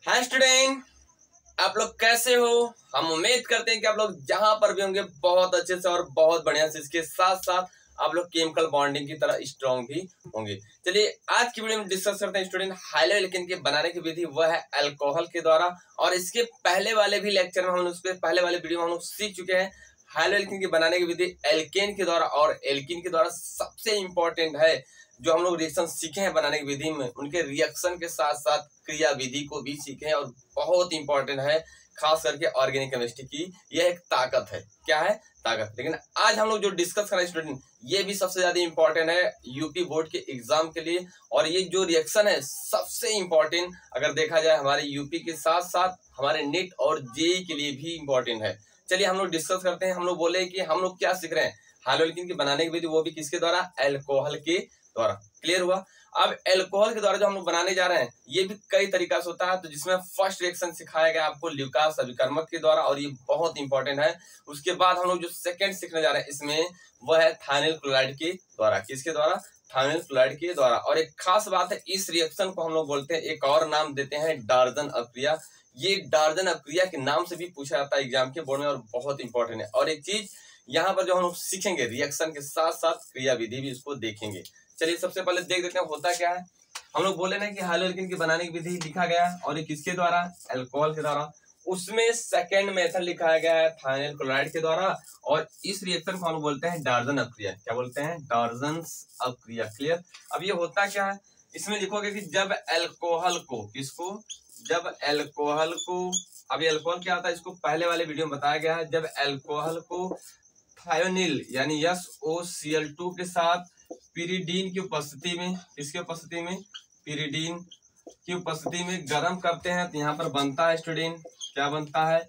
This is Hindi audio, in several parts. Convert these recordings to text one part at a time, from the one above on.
हाय स्टूडेंट, आप लोग कैसे हो। हम उम्मीद करते हैं कि आप लोग जहां पर भी होंगे बहुत अच्छे से और बहुत बढ़िया से, इसके साथ साथ आप लोग केमिकल बॉन्डिंग की तरह स्ट्रॉन्ग भी होंगे। चलिए आज की वीडियो में डिस्कस करते हैं स्टूडेंट हाइलो एल्केन के बनाने की विधि, वह है अल्कोहल के द्वारा। और इसके पहले वाले भी लेक्चर में हम लोग, उसके पहले वाले वीडियो में हम लोग सीख चुके हैं हाइलो एल्केन की बनाने की विधि एल्केन के द्वारा। और एल्केन के द्वारा सबसे इंपॉर्टेंट है जो हम लोग रिएक्शन सीखे हैं बनाने की विधि में, उनके रिएक्शन के साथ साथ क्रिया विधि को भी सीखे हैं। और बहुत इंपॉर्टेंट है खास करके ऑर्गेनिक केमिस्ट्री की, यह एक ताकत है। क्या है? ताकत। लेकिन आज हम लोग जो डिस्कस कर रहे हैं स्टूडेंट, ये भी सबसे ज्यादा इंपॉर्टेंट है यूपी बोर्ड के एग्जाम के लिए। और ये जो रिएक्शन है सबसे इंपॉर्टेंट, अगर देखा जाए हमारे यूपी के साथ साथ हमारे नीट और जेई के लिए भी इंपॉर्टेंट है। चलिए हम लोग डिस्कस करते हैं। हम लोग बोले कि हम लोग क्या सीख रहे हैं, हाइलो एल्केन की बनाने की विधि, वो भी किसके द्वारा? अल्कोहल के द्वारा। क्लियर हुआ। अब अल्कोहल के द्वारा जो हम लोग बनाने जा रहे हैं, ये भी कई तरीका से होता है। तो जिसमें फर्स्ट रिएक्शन सिखाया गया आपको ल्यूकास अभिकर्मक के द्वारा, और ये बहुत इंपॉर्टेंट है। उसके बाद हम लोग जो सेकंड सीखने जा रहे हैं इसमें, वह है थायनिल क्लोराइड के द्वारा। किसके द्वारा? थायनिल क्लोराइड के द्वारा। और एक खास बात है, इस रिएक्शन को हम लोग बोलते हैं, एक और नाम देते हैं डार्जन अपक्रिया। ये डार्जन अपक्रिया के नाम से भी पूछा जाता है एग्जाम के बोर्ड में, और बहुत इंपॉर्टेंट है। और एक चीज यहाँ पर जो हम लोग सीखेंगे, रिएक्शन के साथ साथ क्रिया विधि भी इसको देखेंगे। चलिए सबसे पहले देख देते हैं होता क्या है। हम लोग बोले ना कि हाइलो एल्केन की बनाने की विधि लिखा गया है, और ये किसके द्वारा? अल्कोहल के द्वारा। उसमें सेकंड मेथड लिखा गया है थायनिल क्लोराइड के द्वारा। और इस रिएक्शन को हम लोग बोलते हैं डार्जन अपक्रिया। क्या बोलते हैं? डार्जन अपक्रिया। क्लियर। अब ये होता क्या है, इसमें लिखोगे कि जब अल्कोहल को, किसको? जब अल्कोहल को, अभी अल्कोहल क्या होता है इसको पहले वाले वीडियो में बताया गया है। जब अल्कोहल को थायोनिल यानी SOCl2 के साथ पिरिडीन की उपस्थिति में, किसकी उपस्थिति में? पिरिडीन की उपस्थिति में गर्म करते हैं, तो यहाँ पर बनता है स्टूडेंट, क्या बनता है?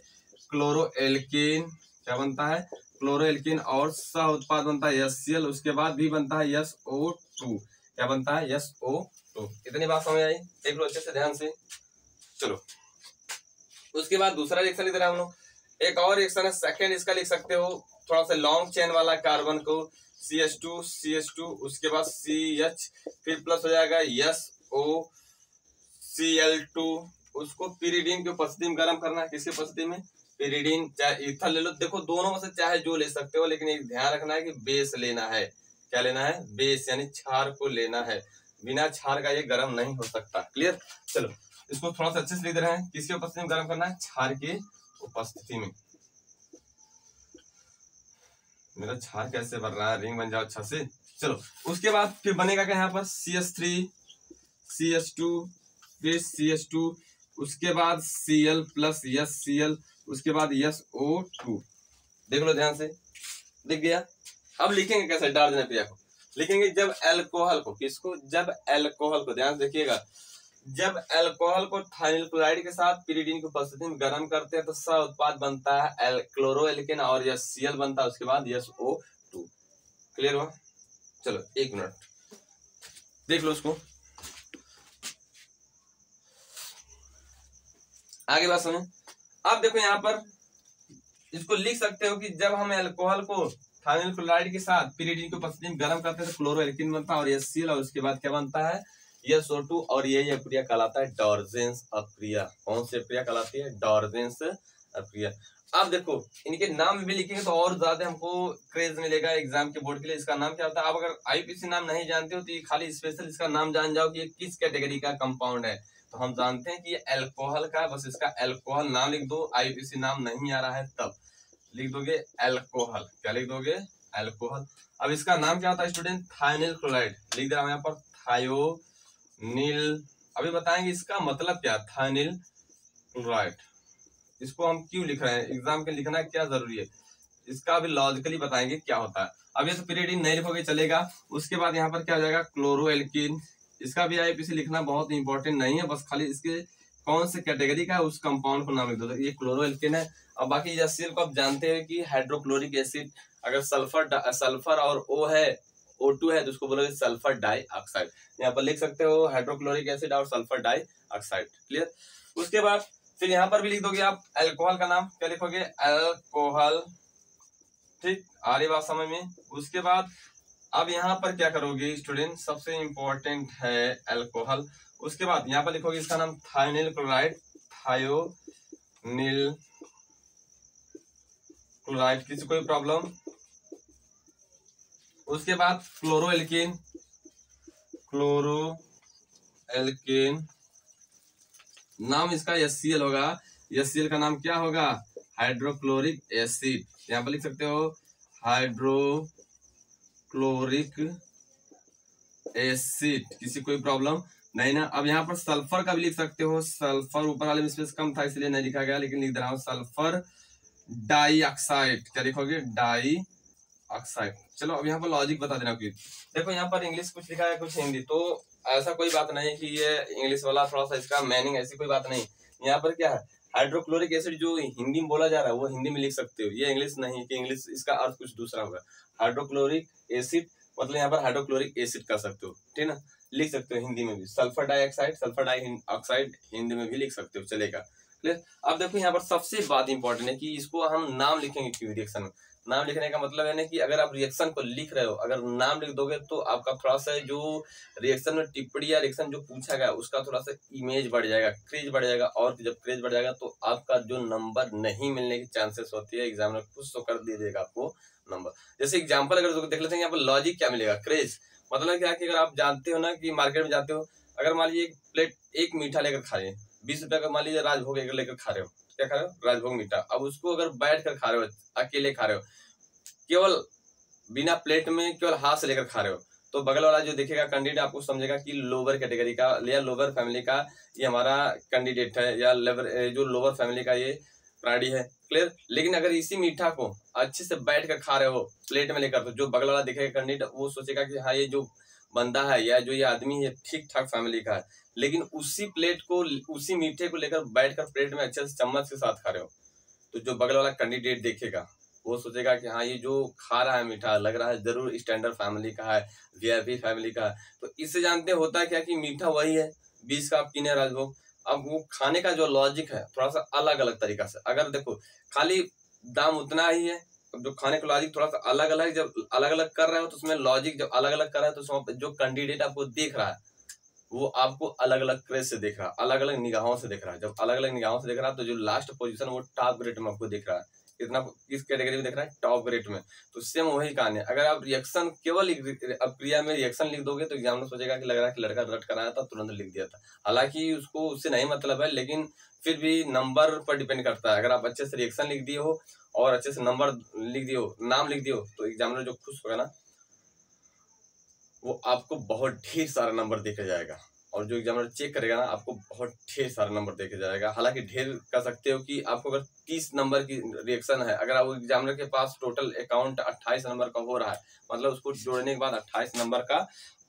क्लोरोएल्केन। क्या बनता है? क्लोरोएल्केन। और सह उत्पाद बनता है HCl। उसके बाद भी बनता है SO2। क्या बनता है? SO2। इतनी बात समझ आई? देख लो अच्छे से ध्यान से। चलो उसके बाद दूसरा रिएक्शन लिख रहे हैं हम लोग। एक और रिएक्शन है सेकेंड, इसका लिख सकते हो थोड़ा सा लॉन्ग चेन वाला कार्बन को, CH2, उसके बाद CH, फिर प्लस हो जाएगा SOCl2। उसको पिरिडीन की उपस्थिति में गर्म करना है। किसकी उपस्थिति में? पिरिडीन। चाहे इथल ले लो, देखो दोनों में से चाहे जो ले सकते हो, लेकिन एक ध्यान रखना है कि बेस लेना है। क्या लेना है? बेस, यानी क्षार को लेना है। बिना क्षार का ये गर्म नहीं हो सकता। क्लियर। चलो इसको थोड़ा सा अच्छे से लिख रहे हैं। किसकी उपस्थिति में गर्म करना है? क्षार की उपस्थिति में। मेरा क्षार कैसे बन रहा है, रिंग बन जाओ अच्छा से। चलो उसके बाद फिर बनेगा क्या यहाँ पर? CH3, CH2, फिर CH2, उसके बाद Cl प्लस HCl, उसके बाद SO2। देख लो ध्यान से, दिख गया। अब लिखेंगे कैसे डार्जन अपक्रिया को? लिखेंगे जब अल्कोहल को, किसको? जब अल्कोहल को, ध्यान से देखिएगा, जब अल्कोहल को थायनिल क्लोराइड के साथ पिरिडीन की उपस्थिति में गर्म करते हैं तो सह उत्पाद बनता है क्लोरोएल्केन और HCl बनता है, उसके बाद SO2। क्लियर हुआ? चलो एक मिनट देख लो उसको, आगे बात सुनो। अब देखो यहाँ पर इसको लिख सकते हो कि जब हम अल्कोहल को थायनिल क्लोराइड के साथ पिरिडीन की उपस्थिति में गर्म करते हैं तो क्लोरोएल्केन बनता है और HCl, और उसके बाद क्या बनता है? SO2। और यही अपक्रिया कहलाता है डार्जन अपक्रिया। कौन सी अपक्रिया कहलाती है? डार्जन अपक्रिया। अब देखो इनके नाम भी लिखेंगे तो और ज्यादा हमको क्रेज मिलेगा एग्जाम के बोर्ड के लिए। इसका नाम क्या होता है? आप अगर IUPAC नाम नहीं जानते हो तो ये खाली स्पेशल इसका नाम जान जाओ कि ये किस कैटेगरी का कंपाउंड है। तो हम जानते हैं कि ये अल्कोहल का, बस इसका अल्कोहल नाम लिख दो। IUPAC नाम नहीं आ रहा है तब लिख दोगे अल्कोहल। क्या लिख दोगे? अल्कोहल। अब इसका नाम क्या होता है स्टूडेंट? थायनिल क्लोराइड। लिख दे रहा हूं यहाँ पर थायोनिल। अभी बताएंगे इसका मतलब क्या? थायनिल क्लोराइड। इसको हम क्यों लिख रहे हैं, एग्जाम के लिखना क्या जरूरी है, इसका अभी लॉजिकली बताएंगे क्या होता है। अब ये तो पिरिडीन नहीं लिखोगे चलेगा। उसके बाद यहाँ पर क्या हो जाएगा? क्लोरोएल्केन। इसका भी IUPAC लिखना बहुत इंपॉर्टेंट नहीं है, बस खाली इसके कौन से कैटेगरी का है उस कंपाउंड को नाम लिख दो। तो ये क्लोरोएल्केन है। अब बाकी HCl को आप जानते हैं कि हाइड्रोक्लोरिक एसिड, अगर सल्फर और O है, O2 है, तो उसको बोलोगे सल्फर डाइऑक्साइड। यहाँ पर लिख सकते हो हाइड्रोक्लोरिक एसिड और सल्फर डाइऑक्साइड। क्लियर। उसके बाद फिर यहाँ पर भी लिख दोगे आप अल्कोहल का नाम। क्या लिखोगे? अल्कोहल। ठीक, आ रही बात समझ में? उसके बाद अब यहाँ पर क्या करोगे स्टूडेंट, सबसे इंपॉर्टेंट है अल्कोहल। उसके बाद यहाँ पर लिखोगे इसका नाम थायनिल क्लोराइड। थायोनिल क्लोराइड, किसी कोई प्रॉब्लम। उसके बाद क्लोरोएल्केन, क्लोरोएल्केन नाम इसका HCl होगा। HCl का नाम क्या होगा? Hydrochloric acid. यहाँ पर लिख सकते हो हाइड्रोक्लोरिक एसिड, किसी कोई प्रॉब्लम नहीं ना। अब यहाँ पर सल्फर का भी लिख सकते हो, सल्फर ऊपर वाले में स्पेस कम था इसलिए नहीं लिखा गया, लेकिन लिख दे रहा हूँ सल्फर डाइऑक्साइड। क्या लिखोगे? डाइऑक्साइड। चलो अब यहाँ पर लॉजिक बता देना कुछ। देखो यहाँ पर इंग्लिश कुछ लिखा है, कुछ हिंदी, तो ऐसा कोई बात नहीं कि ये इंग्लिश वाला थोड़ा सा इसका मीनिंग, ऐसी कोई बात नहीं। यहाँ पर क्या है, हाइड्रोक्लोरिक एसिड जो हिंदी में बोला जा रहा है वो हिंदी में लिख सकते हो, ये इंग्लिश नहीं कि इंग्लिश इसका अर्थ कुछ दूसरा होगा। हाइड्रोक्लोरिक एसिड मतलब यहाँ पर हाइड्रोक्लोरिक एसिड कर सकते हो, ठीक है ना, लिख सकते हो हिंदी में भी। Sulphur dioxide, sulphur dioxide Hindi में भी लिख सकते हो, चलेगा। क्लियर। अब देखो यहाँ पर सबसे बात इंपॉर्टेंट है कि इसको हम नाम लिखेंगे क्यों रिएक्शन में। नाम लिखने का मतलब है ना कि अगर आप रिएक्शन को लिख रहे हो, अगर नाम लिख दोगे तो आपका थोड़ा सा जो रिएक्शन में टिप्पणी या रिएक्शन जो पूछा गया उसका थोड़ा सा इमेज बढ़ जाएगा, क्रेज बढ़ जाएगा, और जब क्रेज बढ़ जाएगा तो आपका जो नंबर नहीं मिलने की चांसेस होती है, एग्जाम में खुश तो कर दीजिएगा आपको नंबर। जैसे एग्जाम्पल अगर देख लेते हैं यहाँ पर लॉजिक क्या मिलेगा, क्रेज मतलब क्या कि अगर आप जानते हो ना कि मार्केट में जाते हो, अगर मान लीजिए एक प्लेट एक मीठा लेकर खा रहे हैं, 20 रुपया का मान लीजिए राजभोग एक लेकर खा रहे हो, क्या खा रहे हो? राजभोग मीठा। अब उसको अगर बैठ कर खा रहे हो, अकेले खा रहे हो, केवल बिना प्लेट में केवल हाथ से लेकर खा रहे हो, तो बगल वाला जो देखेगा कैंडिडेट आपको समझेगा कि लोअर कैटेगरी का या लोअर फैमिली का ये हमारा कैंडिडेट है, या जो लोअर फैमिली का ये प्राणी है। क्लियर। लेकिन अगर इसी मीठा को अच्छे से बैठ कर खा रहे हो प्लेट में लेकर, तो जो बगल वाला देखेगा कैंडिडेट वो सोचेगा कि हाँ ये जो बंदा है या जो ये आदमी है ठीक ठाक फैमिली का है। लेकिन उसी प्लेट को, उसी मीठे को लेकर बैठकर प्लेट में अच्छे से चम्मच के साथ खा रहे हो, तो जो बगल वाला कैंडिडेट देखेगा वो सोचेगा कि हाँ ये जो खा रहा है मीठा लग रहा है जरूर स्टैंडर्ड फैमिली का है, VIP फैमिली का है। तो इससे जानते होता है क्या कि मीठा वही है, 20 का आप किने राजभोग। अब वो खाने का जो लॉजिक है थोड़ा सा अलग अलग तरीका से, अगर देखो खाली दाम उतना ही है, जो खाने का लॉजिक थोड़ा सा अलग अलग, जब अलग अलग कर रहे हो तो उसमें लॉजिक जब अलग अलग कर रहा है तो उसमें जो कैंडिडेट आपको देख रहा है वो आपको अलग अलग क्रेज से देख रहा है, अलग अलग निगाहों से देख रहा है। जब अलग अलग निगाहों से देख रहा है तो जो लास्ट पोजीशन वो टॉप ग्रेड में आपको देख रहा है, कितना किस कैटेगरी में देख रहा है? टॉप ग्रेड में। तो सेम वही कहानी है, अगर आप रिएक्शन केवल अब क्रिया में रिएक्शन लिख दोगे तो एग्जामिनर सोचेगा कि लग रहा है कि लड़का रट कर आया था तुरंत लिख दिया था, हालांकि उसको उससे नहीं मतलब है, लेकिन फिर भी नंबर पर डिपेंड करता है। अगर आप अच्छे से रिएक्शन लिख दिए हो और अच्छे से नंबर लिख दिए हो, नाम लिख दिए हो, तो एग्जामिनर जो खुश होगा ना वो आपको बहुत ढेर सारा नंबर देके जाएगा, और जो एग्जामिनर चेक करेगा ना आपको बहुत ढेर सारा नंबर देके जाएगा। हालांकि ढेर कह सकते हो कि आपको अगर 30 नंबर की रिएक्शन है, अगर आप एग्जामिनर के पास टोटल अकाउंट 28 नंबर का हो रहा है, मतलब उसको जोड़ने के बाद 28 नंबर का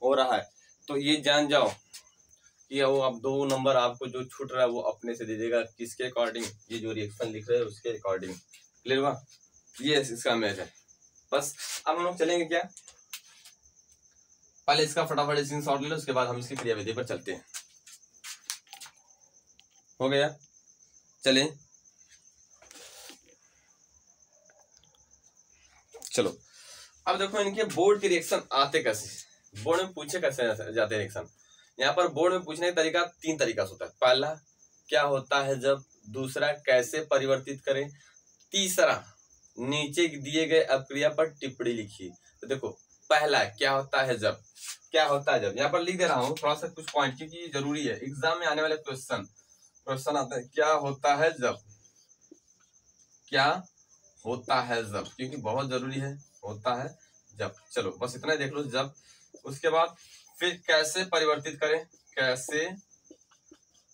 हो रहा है, तो ये जान जाओ कि वो अब 2 नंबर आपको जो छूट रहा है वो अपने से दे देगा, किसके अकॉर्डिंग? ये जो रिएक्शन लिख रहे हैं उसके अकॉर्डिंग। क्लियर हुआ? ये इसका मैच है। बस अब हम लोग चलेंगे क्या, पहले इसका फटाफट स्क्रीनशॉट ले लो, उसके बाद हम इसकी क्रियाविधि पर चलते हैं। हो गया? चले चलो। अब देखो इनके बोर्ड के रिएक्शन आते कैसे, बोर्ड में पूछे कैसे जाते हैं रिएक्शन। यहाँ पर बोर्ड में पूछने का तरीका 3 तरीका से होता है। पहला क्या होता है जब, दूसरा कैसे परिवर्तित करें, तीसरा नीचे दिए गए अपक्रिया पर टिप्पणी लिखिए। तो देखो पहला क्या होता है जब, क्या होता है जब, यहाँ पर लिख दे रहा हूँ थोड़ा सा कुछ पॉइंट, क्योंकि जरूरी है एग्जाम में आने वाले क्वेश्चन आता है क्या होता है जब, क्या होता है जब, क्योंकि बहुत जरूरी है, होता है जब। चलो बस इतना ही देख लो जब। उसके बाद फिर कैसे परिवर्तित करें, कैसे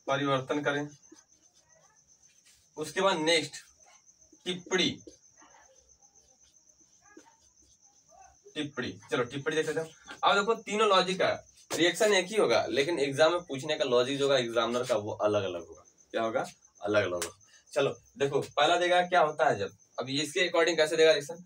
परिवर्तन करें। उसके बाद नेक्स्ट टिप्पणी, टिप्पणी। चलो टिप्पणी देख लेते हैं। अब देखो तीनों लॉजिक है, रिएक्शन एक ही होगा, लेकिन एग्जाम में पूछने का लॉजिक जो होगा एग्जामिनर का वो अलग अलग होगा। क्या होगा? अलग अलग होगा। चलो देखो पहला देगा क्या होता है जब, अब इसके अकॉर्डिंग कैसे देगा रिएक्शन,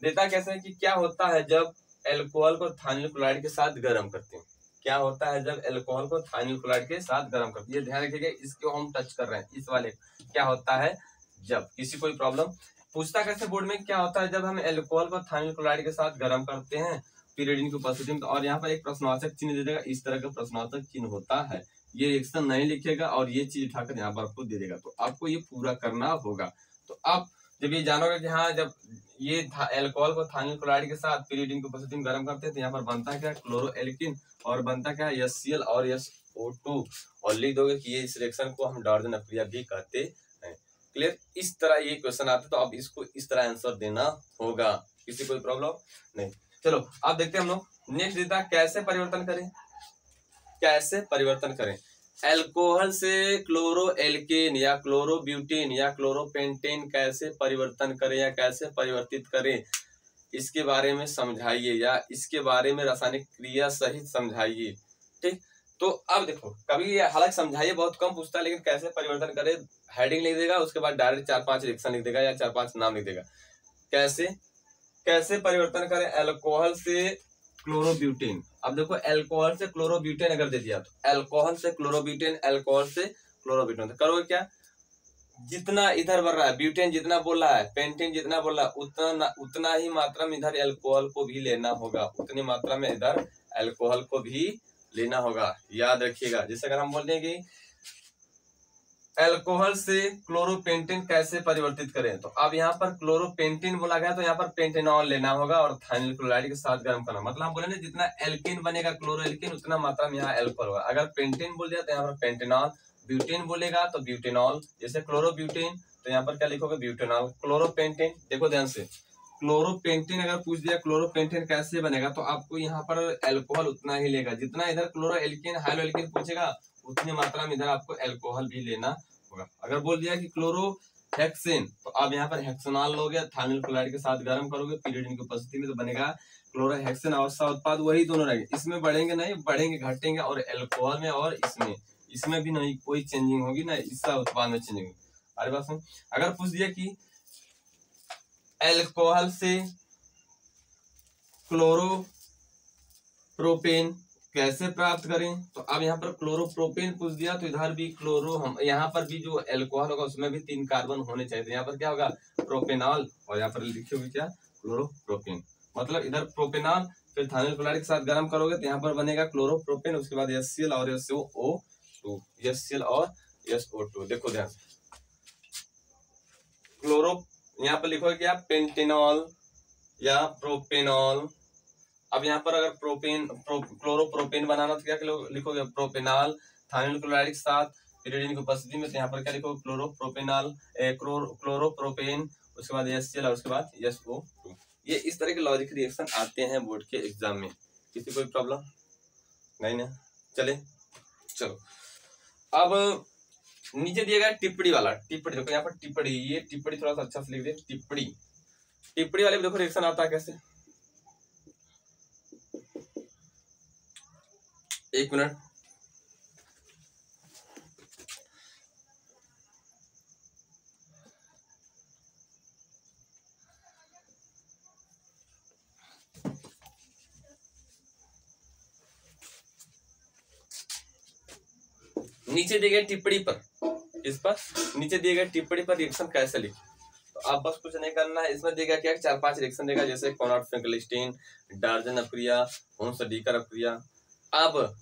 देता कैसे है कि क्या होता है जब एल्कोहल को थाइनिल क्लोराइड के साथ गर्म करते हैं। क्या होता है जब एल्कोहल को थाइनिल क्लोराइड के साथ गर्म करते हैं, ये ध्यान रखिएगा, इसको हम टच कर रहे हैं, इस वाले क्या होता है जब। किसी कोई प्रॉब्लम पूछता कैसे बोर्ड में, क्या होता है जब हम एल्कोहल को थाइनिल क्लोराइड के साथ गर्म करते हैं पीरियडिन की उपस्थिति में। और यहाँ पर एक प्रश्नवाचक चिन्ह दे देगा, इस तरह का प्रश्नवाचक चिन्ह होता है, ये रिएक्शन नहीं लिखेगा और ये चीज उठाकर यहाँ पर आपको दे देगा। तो आपको ये पूरा करना होगा। तो आप जब ये जानोगे कि हाँ जब ये एल्कोहल को थाइल क्लोराइड के साथ पीरियड की उपस्थिति में गर्म करते हैं तो यहाँ पर बनता क्या क्लोरो एल्किन और बनता क्या HCl और SO2 और लिख दोगे कि ये इस रिएक्शन को हम डार्जन अप्रिया भी कहते हैं। क्लियर? इस तरह ये क्वेश्चन आते तो अब इसको इस तरह आंसर देना होगा। किसी कोई प्रॉब्लम नहीं। चलो आप देखते हैं हम लोग नेक्स्ट देता कैसे परिवर्तन करें। कैसे परिवर्तन करें एल्कोहल से क्लोरो एल्केन या क्लोरोब्यूटेन या क्लोरोपेंटेन कैसे परिवर्तन करें या कैसे परिवर्तित करें इसके बारे में समझाइए या इसके बारे में रासायनिक क्रिया सहित समझाइए। ठीक, तो अब देखो कभी हालांकि समझाइए बहुत कम पूछता है, लेकिन कैसे परिवर्तन करें हेडिंग लिख देगा, उसके बाद डायरेक्ट 4-5 रिएक्शन लिख देगा या 4-5 नाम लिख देगा। कैसे कैसे परिवर्तन करें एल्कोहल से क्लोरोब्यूटेन। अब देखो एल्कोहल से क्लोरोब्यूटेन अगर दे दिया तो एल्कोहल से क्लोरोब्यूटेन, एल्कोहल से क्लोरोब्यूटेन, तो करोगे क्या, जितना इधर बढ़ रहा है ब्यूटेन जितना बोल रहा है, पेंटेन जितना बोल रहा है उतना ही मात्रा में इधर एल्कोहल को भी लेना होगा, उतनी मात्रा में इधर एल्कोहल को भी लेना होगा। याद रखिएगा। जैसे अगर हम बोल दें कि एल्कोहल से क्लोरोपेंटेन कैसे परिवर्तित करें, तो अब यहाँ पर क्लोरोपेंटेन बोला गया तो यहाँ पर पेंटेनॉल लेना होगा और थाइल क्लोराइड के साथ गर्म करना। मतलब हम बोले जितना एल्केन बनेगा क्लोरो एल्केन उतना मात्रा में यहाँ एल्कोहल होगा। अगर पेंटेन बोल दिया तो यहाँ पर पेंटेनॉल, ब्यूटेन बोलेगा तो ब्यूटेनॉल। जैसे क्लोरोब्यूटेन तो यहाँ पर क्या लिखोगे ब्यूटेनॉल। क्लोरोपेंटेन देखो ध्यान से, क्लोरोपेंटेन अगर पूछ दिया क्लोरोपेंटेन कैसे बनेगा तो आपको यहाँ पर एल्कोहल उतना ही लेगा, जितना इधर क्लोरो एल्केन हाइलो एल्केन पूछेगा उतनी मात्रा में इधर आपको एल्कोहल भी लेना होगा। अगर बोल दिया कि क्लोरो हेक्सेन तो आप यहाँ पर हेक्सोनॉल लोगे, थाइल क्लोराइड के साथ गर्म करोगे पीरियड की उपस्थिति में तो बनेगा क्लोरो हेक्सेन और उत्पाद वही दोनों रहेंगे। इसमें बढ़ेंगे नहीं, बढ़ेंगे घटेंगे, और एल्कोहल में और इसमें भी नहीं कोई चेंजिंग होगी ना, इसका उत्पाद में चेंजिंग होगी। अरे बात सुन, अगर पूछ दिया कि एल्कोहल से क्लोरोप्रोपेन कैसे प्राप्त करें, तो अब यहाँ पर क्लोरोप्रोपेन पूछ दिया तो इधर भी क्लोरो, हम यहाँ पर भी जो एल्कोहल होगा उसमें भी 3 कार्बन होने चाहिए। तो यहाँ पर क्या होगा प्रोपेनॉल और यहाँ पर लिखोगे क्या क्लोरोप्रोपेन। मतलब इधर प्रोपेनॉल फिर थाइल क्लोराइड के साथ गर्म करोगे तो यहाँ पर बनेगा क्लोरोप्रोपेन, उसके बाद HCl और SO2, HCl और SO2। देखो ध्यान से क्लोरो यहाँ पर लिखोगे क्या पेंटेनॉल या प्रोपेनॉल। अब यहाँ पर अगर क्लोरोप्रोपेन बनाना तो क्या लिखोगे प्रोपेनॉल, थाइल क्लोराइड के साथ पीरियड की उपस्थिति में तो यहाँ पर क्या लिखोगे क्लोरोप्रोपेनॉल, क्लोरोप्रोपेन, उसके बाद HCl और उसके बाद SO2। ये इस तरह के लॉजिक रिएक्शन आते हैं बोर्ड के एग्जाम में। किसी कोई प्रॉब्लम नहीं ना? चले चलो अब नीचे दिया गया टिप्पणी वाला। टिप्पणी देखो यहाँ पर टिप्पणी, ये टिप्पणी थोड़ा सा अच्छा से लिख दे। टिप्पणी वाले में देखो रिएक्शन आता है कैसे, एक मिनट। नीचे दिए गए टिप्पणी पर, इस पर नीचे दिए गए टिप्पणी पर रिएक्शन कैसे लिखें, तो आप बस कुछ नहीं करना है। इसमें देगा क्या 4-5 रिएक्शन देगा, जैसे कॉनॉट फ्रैंकलिस्टीन, डार्जन अप्रिया, हुंस-डीकर अप्रिया। अब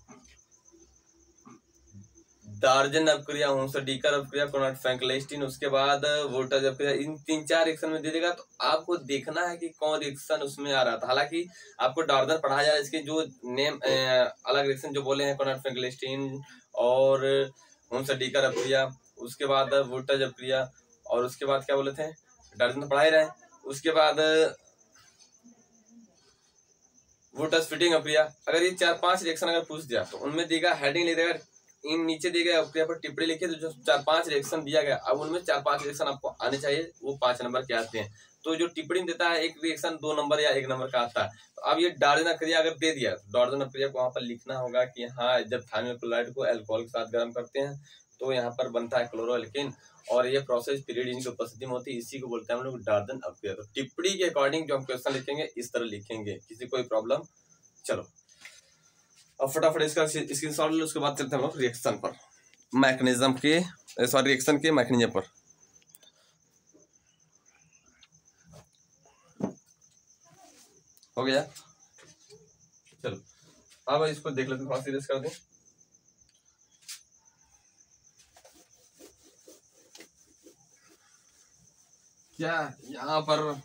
डार्जन अप्रिया, हुंस-डीकर अप्रिया, कॉनॉट फ्रैंकलिस्टीन, उसके बाद वोल्टाज अप्रिया, इन 3-4 रिएक्शन में दे देगा। तो आपको देखना है कि कौन रिएक्शन उसमें आ रहा था। हालांकि आपको डार्जन पढ़ाया जा रहा है, इसके जो नेम अलग रिएक्शन जो बोले हैं कॉनॉट फ्रैंकलिस्टीन और हुंस-डीकर अप्रिया, उसके बाद वोल्टाज अप्रिया, और उसके बाद क्या बोले थे डार्जन तो पढ़ा ही रहे, उसके बाद वोल्टाज फिटिंग अप्रिया। अगर ये 4-5 रिएक्शन अगर पूछ दिया तो उनमें देगा हेडिंग लिख देगा, इन नीचे दिए गए अप्रिया पर टिप्पणी लिखिए। तो जो 4-5 रिएक्शन दिया गया अब उनमें 4-5 रिएक्शन आपको आने चाहिए, वो 5 नंबर के आते हैं। तो जो टिप्पणी देता है एक रिएक्शन 2 नंबर या 1 नंबर का आता है। तो अब ये डार्जन अप्रिया अगर दे दिया तो डार्जन अप्रिया को वहां पर लिखना होगा कि हाँ जब थाइल क्लोराइड को अल्कोहल के साथ गर्म करते हैं तो यहाँ पर बनता है क्लोरोएल्केन, और ये प्रोसेस पीरियड इनकी उपस्थिति में होती है, इसी को बोलते हैं हम लोग डार्जन अप्रिया। तो टिप्पणी के अकॉर्डिंग जो हम क्वेश्चन लिखेंगे इस तरह लिखेंगे। किसी कोई प्रॉब्लम? चलो अब फटाफट इसका स्क्रीनशॉट लो, उसके बाद चलते हैं हम लोग रिएक्शन पर, मैकेनिज्म के सॉरी रिएक्शन के मैकेनिज्म पर। हो गया? चलो अब इसको देख लेते हैं, थोड़ा सीरियस कर दें। क्या यहाँ पर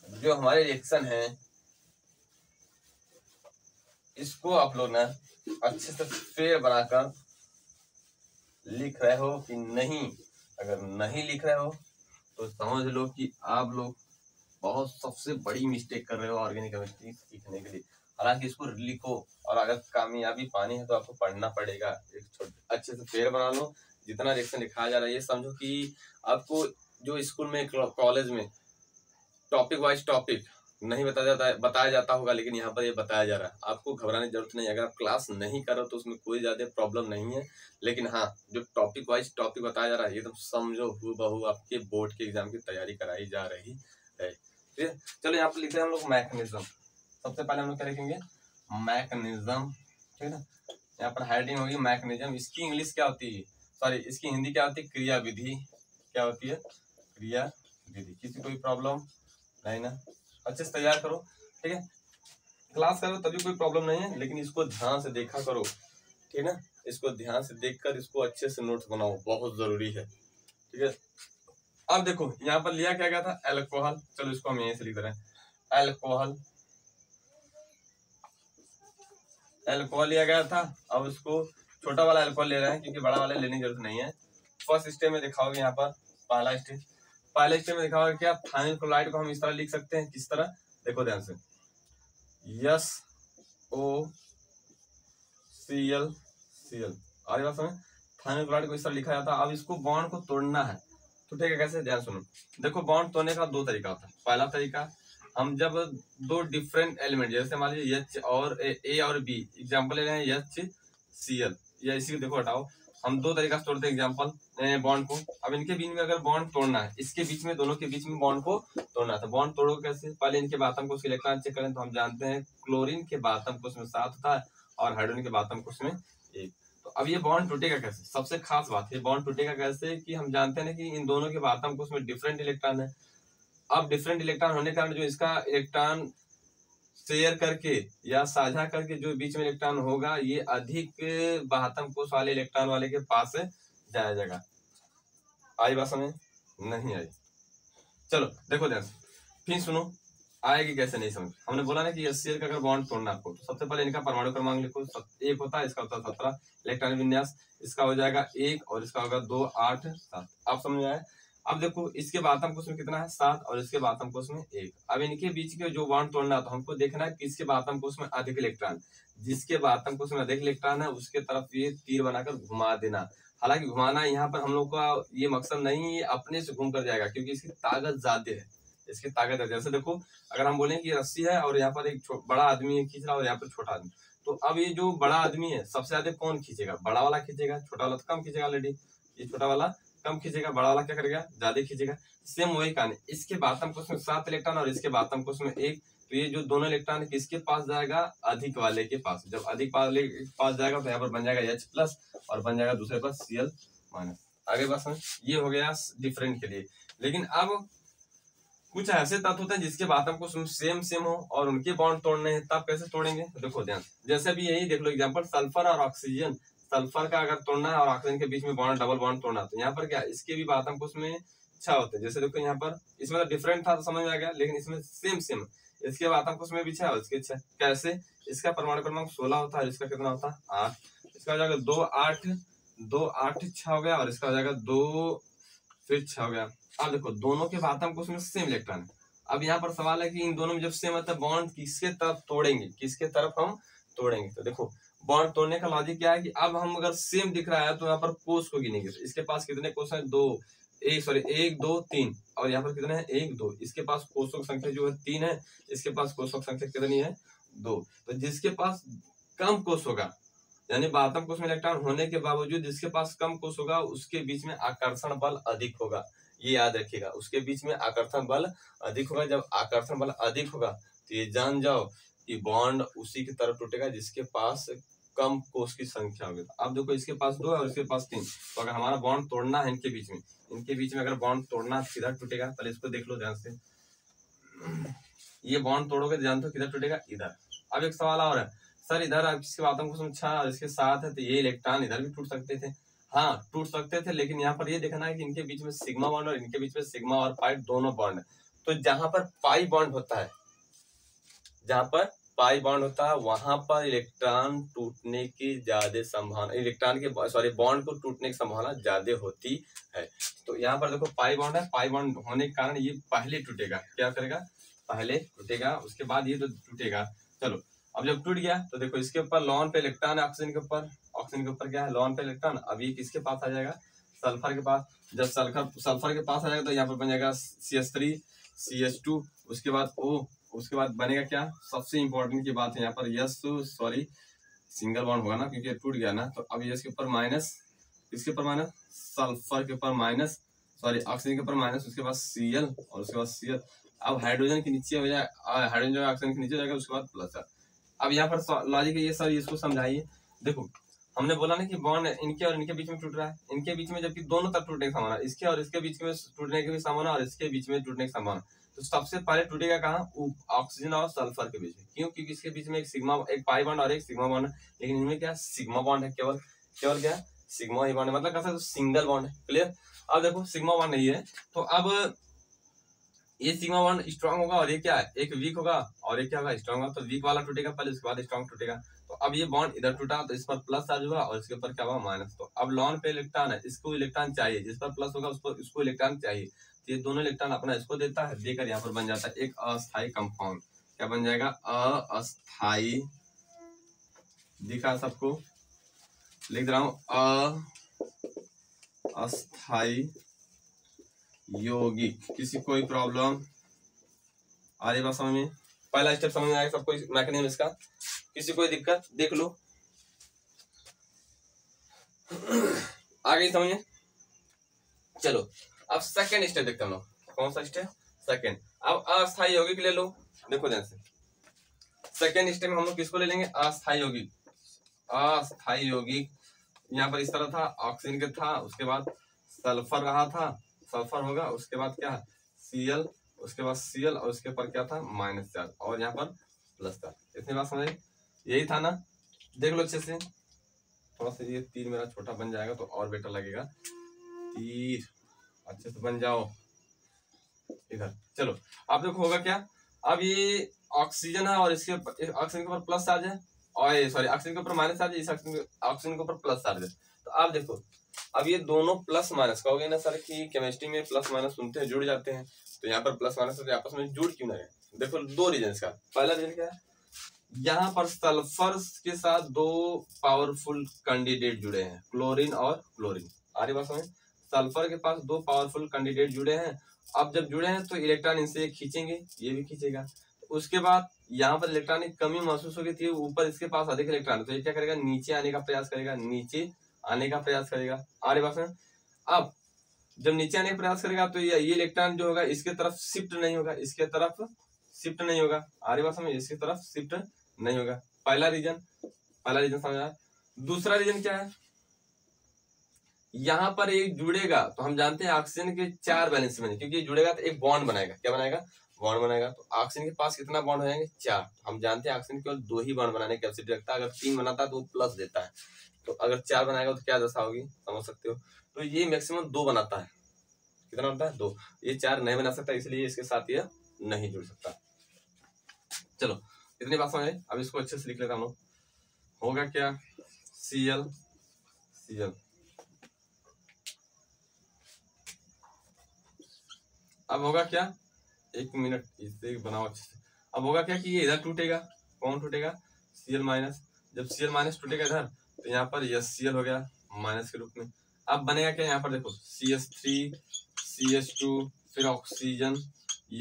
जो हमारे रिएक्शन है इसको आप लोग ना अच्छे से फेर बनाकर लिख रहे हो कि नहीं? अगर नहीं लिख रहे हो तो समझ लो कि आप लोग बहुत सबसे बड़ी मिस्टेक कर रहे हो ऑर्गेनिक केमिस्ट्री सीखने के लिए। हालांकि इसको लिखो, और अगर कामयाबी पानी है तो आपको पढ़ना पड़ेगा। एक अच्छे से फेर बना लो। जितना रिएक्शन लिखाया जा रहा है ये समझो कि आपको जो स्कूल में कॉलेज में टॉपिक वाइज टॉपिक नहीं बताया जाता होगा, लेकिन यहाँ पर ये बताया जा रहा है। आपको घबराने की जरूरत नहीं है। अगर आप क्लास नहीं कर रहे हो तो उसमें कोई ज्यादा प्रॉब्लम नहीं है, लेकिन हाँ जो टॉपिक वाइज टॉपिक बताया जा रहा है ये तो समझो हूबहू आपके बोर्ड के एग्जाम की तैयारी कराई जा रही है। ठीक है, चलो यहाँ पर लिखते हैं हम लोग मैकेनिज्म। सबसे पहले हम लोग क्या लिखेंगे? मैकेनिज्म। ठीक है ना, यहाँ पर हेडिंग होगी मैकेनिज्म। इसकी इंग्लिश क्या होती है, सॉरी इसकी हिंदी क्या होती है? क्रिया विधि। क्या होती है? क्रिया विधि। किसी कोई प्रॉब्लम नहीं ना? अच्छे से तैयार करो। ठीक है, क्लास करो तभी कोई प्रॉब्लम नहीं है, लेकिन इसको ध्यान से देखा करो। ठीक है ना, इसको ध्यान से देखकर इसको अच्छे से नोट्स बनाओ, बहुत जरूरी है। ठीक है, अब देखो यहाँ पर लिया क्या गया था? अल्कोहल। चलो इसको हम यहीं से लिख रहे हैं, अल्कोहल। अल्कोहल लिया गया था। अब इसको छोटा वाला अल्कोहल ले रहे हैं क्योंकि बड़ा वाला लेने की जरूरत नहीं है। फर्स्ट स्टेप में दिखाओगे यहाँ पर पहला स्टेप में दिखाओगे क्या? थायमिल क्लोराइड को हम इस तरह लिख सकते हैं। किस तरह? देखो ध्यान से, SOCl आगे बात समझ। थायमिल क्लोराइड को इस तरह लिखा जाता है। अब इसको बॉन्ड को तोड़ना है तो ठीक है, कैसे? ध्यान सुनो। देखो बॉन्ड तोड़ने का दो तरीका होता है। पहला तरीका, हम जब दो डिफरेंट एलिमेंट जैसे मान लीजिए H और A और B, एग्जाम्पल ले रहे हैं HCl या इसी को देखो हटाओ, हम दो तरीका से तोड़ते हैं एग्जाम्पल बॉन्ड को। अब इनके बीच में अगर बॉन्ड तोड़ना है, इसके बीच में दोनों के बीच में बॉन्ड को तोड़ना था। बॉन्ड तोड़ो कैसे? पहले इनके बातम कोष के इलेक्ट्रॉन चेक करें तो हम जानते हैं क्लोरीन के बातम कोष में 7 होता है और हाइड्रोजन के बातम कोष में 1। तो अब ये बॉन्ड टूटेगा कैसे? सबसे खास बात है बॉन्ड टूटेगा कैसे कि हम जानते हैं कि इन दोनों के बातम कोष में डिफरेंट इलेक्ट्रॉन है। अब डिफरेंट इलेक्ट्रॉन होने के कारण जो इसका इलेक्ट्रॉन शेयर करके या साझा करके जो बीच में इलेक्ट्रॉन होगा ये अधिक बातम कोष वाले इलेक्ट्रॉन वाले के पास जाएगा। आई बात समझ? नहीं आई? चलो देखो ध्यान से, फिर सुनो आएगी कैसे नहीं समझ। हमने बोला ना कि HCl का अगर बॉन्ड तोड़ना आपको तो सबसे पहले इनका परमाणु क्रमांक लिखो। 1 होता है, इसका होता है 17 इलेक्ट्रॉन विन्यास। इसका हो जाएगा 1 और इसका होगा 2 8 7। आप समझ आए? अब देखो इसके बातम कोष में कितना है? 7 और इसके बातम कोष में 1। अब इनके बीच के जो बॉन्ड तोड़ना है तो हमको देखना है किसके बातम कोष में अधिक इलेक्ट्रॉन। जिसके बातम कोष में अधिक इलेक्ट्रॉन है उसके तरफ ये तीर बनाकर घुमा देना। हालांकि घुमाना यहाँ पर हम लोग का ये मकसद नहीं, ये अपने से घूम कर जाएगा क्योंकि इसकी ताकत ज्यादा है। इसकी ताकत है, जैसे देखो अगर हम बोलें कि रस्सी है और यहाँ पर एक बड़ा आदमी है खींच रहा है और यहाँ पर छोटा आदमी, तो अब ये जो बड़ा आदमी है सबसे ज्यादा कौन खींचेगा? बड़ा वाला खींचेगा, छोटा वाला तो कम खींचेगा ऑलरेडी। ये छोटा वाला कम खींचेगा, बड़ा वाला क्या करेगा? ज्यादा खींचेगा। सेम वही कहानी, इसके बातम कोष में 7 इलेक्ट्रॉन और इसके बातम कोष में 1। तो ये जो दोनों इलेक्ट्रॉन है किसके पास जाएगा? अधिक वाले के पास। जब अधिक वाले के पास जाएगा तो यहाँ पर बन जाएगा H+ और बन जाएगा दूसरे पर Cl-। आगे बात समझ। ये हो गया डिफरेंट के लिए। लेकिन अब कुछ ऐसे तत्व होते हैं जिसके बातम कोष सेम हो और उनके बॉन्ड तोड़ने हैं, तब कैसे तोड़ेंगे? देखो ध्यान, जैसे भी यही देख लो एग्जांपल, सल्फर और ऑक्सीजन। सल्फर का अगर तोड़ना है और ऑक्सीजन के बीच में बॉन्ड डबल बॉन्ड तोड़ना है तो यहाँ पर क्या इसके भी बातम कोष में 6 होते हैं। जैसे देखो यहाँ पर इसमें तो डिफरेंट था तो समझ में आ गया, लेकिन इसमें सेम इसके बातम कोष में भी 6 और इसके 6। कैसे? इसका परमाणु क्रमांक 16 होता है, इसका कितना होता है? 8। इसका हो जाएगा 2 8 6 हो गया और इसका हो जाएगा 2 फिर 6 हो गया। अब देखो दोनों के बातम कोष में सेम इलेक्ट्रॉन है। अब यहाँ पर सवाल है कि इन दोनों में जब सेम है तो बॉन्ड किसके तरफ तोड़ेंगे? किसके तरफ हम तोड़ेंगे? तो देखो बॉन्ड तोड़ने का लॉजिक क्या है कि अब हम अगर सेम दिख रहा है तो यहाँ पर कोष को गिनेंगे। इसके पास कितने कोष हैं? 1 2 3 और यहाँ पर कितने हैं? 1 2। इसके पास कोषों की संख्या जो है 3 है, इसके पास कोषों की संख्या कितनी है? 2। तो जिसके पास कम कोष होगा यानी बातम कोष में इलेक्ट्रॉन होने के बावजूद जिसके पास कम कोष होगा उसके बीच में आकर्षण बल अधिक होगा। ये याद रखिएगा, उसके बीच में आकर्षण बल अधिक होगा। जब आकर्षण बल अधिक होगा तो ये जान जाओ कि बॉन्ड उसी की तरफ टूटेगा जिसके पास कम कोष की संख्या होगी। अब देखो इसके पास 2 है और इसके पास 3, तो अगर हमारा बॉन्ड तोड़ना है इनके बीच में अगर बॉन्ड तोड़ना किधर टूटेगा? पहले इसको देख लो ध्यान से। ये बॉन्ड तोड़ोगे जानते हो किधर टूटेगा? इधर। अब एक सवाल और है, सर इधर इसके बातम कोष में 6 और इसके 7 है तो ये इलेक्ट्रॉन इधर भी टूट सकते थे। हाँ टूट सकते थे, लेकिन यहाँ पर ये देखना है कि इनके बीच में सिग्मा बॉन्ड और इनके बीच में सिग्मा और पाई दोनों बॉन्ड है। तो जहां पर पाई बॉन्ड होता है, जहां पर पाई बॉन्ड होता है वहां पर इलेक्ट्रॉन टूटने की ज्यादा संभावना, इलेक्ट्रॉन के सॉरी बॉन्ड को टूटने की संभावना ज्यादा होती है। तो यहाँ पर देखो पाई बॉन्ड है, पाई बॉन्ड होने के कारण ये पहले टूटेगा, क्या करेगा, पहले टूटेगा, उसके बाद ये तो टूटेगा। चलो अब जब टूट गया तो देखो इसके ऊपर लॉन पे इलेक्ट्रॉन है, ऑक्सीजन के ऊपर, ऑक्सीजन के ऊपर क्या है, लॉन पे इलेक्ट्रॉन। अब ये किसके पास आ जाएगा, सल्फर के पास। जब सल्फर के पास आ जाएगा तो यहाँ पर बन जाएगा CH3 CH2, उसके बाद O, उसके बाद बनेगा क्या, सबसे इंपॉर्टेंट की बात है यहाँ पर यस, सॉरी सिंगल बॉन्ड होगा ना क्योंकि टूट गया ना। तो अब यस के ऊपर माइनस, इसके ऊपर माइनस, सल्फर के ऊपर माइनस, सॉरी ऑक्सीजन के ऊपर माइनस, उसके बाद Cl और उसके बाद Cl। अब हाइड्रोजन के नीचे हो जाए, हाइड्रोजन ऑक्सीजन के नीचे हो जाएगा, उसके बाद प्लस। अब यहाँ पर लॉजिक ये सर इसको समझाइए। देखो हमने बोला ना कि बॉन्ड इनके और इनके बीच में टूट रहा है, इनके बीच में, जबकि दोनों तरफ टूटने की संभावना, इसके और इसके बीच में टूटने की भी संभावना और इसके बीच में टूटने की संभावना। तो सबसे पहले टूटेगा कहाँ, ऑक्सीजन और सल्फर के बीच में। क्यों, क्योंकि इसके बीच में एक पाई बॉन्ड और एक सिग्मा बॉन्ड है, लेकिन इनमें क्या सिग्मा बॉन्ड है, केवल केवल क्या सिग्मा ही बॉन्ड है, मतलब कैसा सिंगल बॉन्ड है। क्लियर। अब देखो सिग्मा बॉन्ड नहीं है तो अब ये सिग्मा बॉन्ड स्ट्रांग होगा और ये क्या है, एक वीक होगा और ये क्या होगा, स्ट्रांग होगा। तो वीक वाला टूटेगा पहले, उसके बाद स्ट्रांग टूटेगा। तो अब ये बॉन्ड इधर टूटा तो इस पर प्लस चार्ज हुआ और इसके ऊपर क्या हुआ, माइनस। तो अब लॉन पे इलेक्ट्रॉन है, इसको इलेक्ट्रॉन चाहिए, जिस पर प्लस होगा उसको इसको इलेक्ट्रॉन चाहिए। तो ये दोनों इलेक्ट्रॉन अपना इसको देता है, देकर यहाँ पर बन जाता है एक अस्थायी कंपाउंड। क्या बन जाएगा, अस्थायी। दिखा सबको, लिख रहा हूं, अस्थायी यौगिक। किसी कोई प्रॉब्लम आ रही बात समझ में, पहला स्टेप समझ में आएगा सबको मैकेनिज्म इसका, किसी कोई दिक्कत देख लो आ गई समझ में। चलो अब सेकंड स्टेप देखते हैं हम लोग, कौन सा स्टेप, सेकंड। अब अस्थायी यौगिक ले लो। देखो ध्यान से, सेकंड स्टेप में हम लोग किसको ले लेंगे, अस्थायी यौगिक। अस्थायी यौगिक यहाँ पर इस तरह था, ऑक्सीजन के था, उसके बाद सल्फर रहा था, सल्फर होगा, उसके बाद क्या है Cl, उसके बाद Cl और उसके ऊपर क्या था माइनस चार्ज और यहाँ पर प्लस था। इतनी बात समझ, यही था ना। देख लो अच्छे से, थोड़ा सा ये तीर मेरा छोटा बन जाएगा तो और बेटर लगेगा, तीर अच्छे से बन जाओ इधर। चलो अब देखो होगा क्या, अब ये ऑक्सीजन है और इसके ऑक्सीजन के ऊपर प्लस चार्ज है, और सॉरी ऑक्सीजन के ऊपर माइनस चार्ज है, इस ऑक्सीजन के ऊपर प्लस चार्ज है। तो आप देखो अब ये दोनों प्लस माइनस, कहोगे ना सर कि केमिस्ट्री में प्लस माइनस सुनते हैं जुड़ जाते हैं, तो यहाँ पर प्लस माइनस आपस में जुड़ क्यों ना है। देखो दो रीजन का, पहला रीजन क्या है, यहाँ पर सल्फर के साथ दो पावरफुल कैंडिडेट जुड़े हैं, क्लोरीन और क्लोरीन। आगे बात समझ, सल्फर के पास दो पावरफुल कैंडिडेट जुड़े हैं। अब जब जुड़े हैं तो इलेक्ट्रॉन इनसे खींचेंगे, ये भी खींचेगा। उसके बाद यहाँ पर इलेक्ट्रॉन की कमी महसूस होगी थी, ऊपर इसके पास अधिक इलेक्ट्रॉन, तो ये क्या करेगा, नीचे आने का प्रयास करेगा, नीचे आने का प्रयास करेगा। आगे बात में, अब जब नीचे आने का प्रयास करेगा तो ये इलेक्ट्रॉन जो होगा इसके तरफ शिफ्ट नहीं होगा, इसके तरफ शिफ्ट नहीं होगा। आगे बात में, इसकी तरफ शिफ्ट नहीं होगा। पहला रीजन समझ आया। दूसरा रीजन क्या है, यहाँ पर एक जुड़ेगा तो हम जानते हैं ऑक्सीजन के 4 वैलेंसी बने, क्योंकि जुड़ेगा तो एक बॉन्ड बनाएगा। क्या बनाएगा, बॉन्ड बनाएगा। तो ऑक्सीजन के पास कितना बॉन्ड हो जाएंगे, 4। हम जानते हैं ऑक्सीजन केवल 2 ही बॉन्ड बनाने की कैपेसिटी रखता है, अगर 3 बनाता है तो वो प्लस देता है, तो अगर 4 बनाएगा तो क्या दशा होगी समझ सकते हो। तो ये मैक्सिमम 2 बनाता है, कितना बनता है 2, ये 4 नहीं बना सकता, इसलिए इसके साथ ये नहीं जुड़ सकता। चलो इतनी बात समझ। अब इसको अच्छे से लिख लेता हूँ, होगा क्या, Cl अब होगा क्या, एक मिनट इसे बनाओ अच्छे से। अब होगा क्या कि ये इधर टूटेगा, कौन टूटेगा, Cl माइनस। जब Cl माइनस टूटेगा इधर तो यहाँ पर Cl हो गया माइनस के रूप में। अब बनेगा क्या, यहाँ पर देखो CH3 CH2 फिर ऑक्सीजन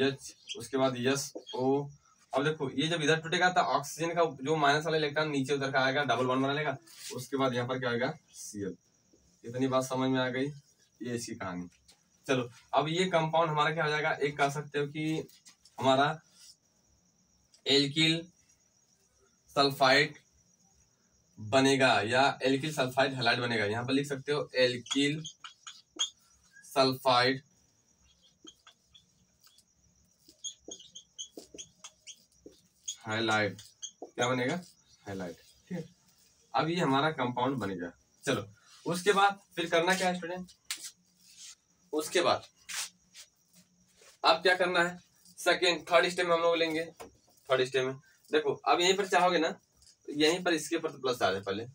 H, उसके बाद SO। अब देखो ये जब इधर टूटेगा तो ऑक्सीजन का जो माइनस वाला इलेक्ट्रॉन नीचे उतर का आएगा, डबल बॉन्ड बना लेगा, उसके बाद यहाँ पर क्या आएगा Cl। इतनी बात समझ में आ गई, ये इसकी कहानी। चलो अब ये कंपाउंड हमारा क्या हो जाएगा, एक कह सकते हो कि हमारा एल्किल सल्फाइड बनेगा या एल्किल सल्फाइड हैलाइड बनेगा। यहाँ पर लिख सकते हो एल्किल सल्फाइड हाइलाइड, क्या बनेगा, हाइलाइड। ठीक है, अब ये हमारा कंपाउंड बनेगा। चलो उसके बाद फिर करना क्या है स्टूडेंट, उसके बाद अब क्या करना है, थर्ड स्टेप में हम लोग लेंगे। थर्ड स्टेप में देखो, अब यहीं पर चाहोगे ना, यहीं पर इसके ऊपर तो प्लस आ जाए पहले,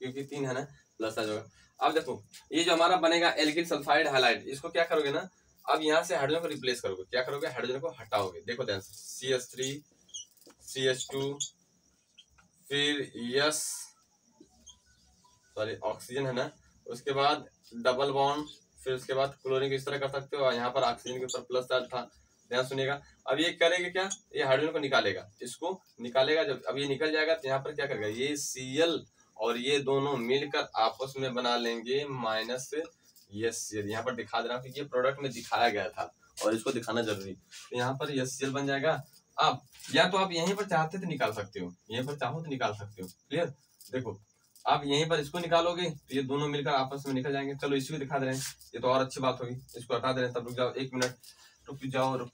क्योंकि 3 है ना, प्लस आ जाएगा। अब देखो ये जो हमारा बनेगा एल्किल सल्फाइड हैलाइड, इसको क्या करोगे ना, अब यहाँ से हाइड्रोजन को रिप्लेस करोगे। क्या करोगे, हाइड्रोजन को हटाओगे। देखो ध्यान से, CH3 CH2 फिर यस सॉरी ऑक्सीजन है ना, उसके बाद डबल बॉन्ड, फिर उसके बाद क्लोरीन को इस तरह कर सकते हो। यहाँ पर ऑक्सीजन के ऊपर प्लस चार्ज था, ध्यान सुनिएगा। अब ये करेगा क्या, ये हाइड्रोजन को निकालेगा, इसको निकालेगा। जब अब ये निकल जाएगा तो यहाँ पर क्या करेगा, ये Cl और ये दोनों मिलकर आपस में बना लेंगे माइनस HCl। यहाँ पर दिखा दे रहा हूँ कि ये प्रोडक्ट में दिखाया गया था और इसको दिखाना जरूरी। तो यहाँ पर HCl बन जाएगा। अब या तो आप यहीं पर चाहते तो निकाल सकते हो, यहीं पर चाहो तो निकाल सकते हो। क्लियर, देखो आप यहीं पर इसको निकालोगे तो ये दोनों मिलकर आपस में निकल जाएंगे। चलो इसी को दिखा दे रहे हैं, ये तो और अच्छी बात होगी। इसको हटा दे रहे हैं, तब रुक जाओ 1 मिनट, रुक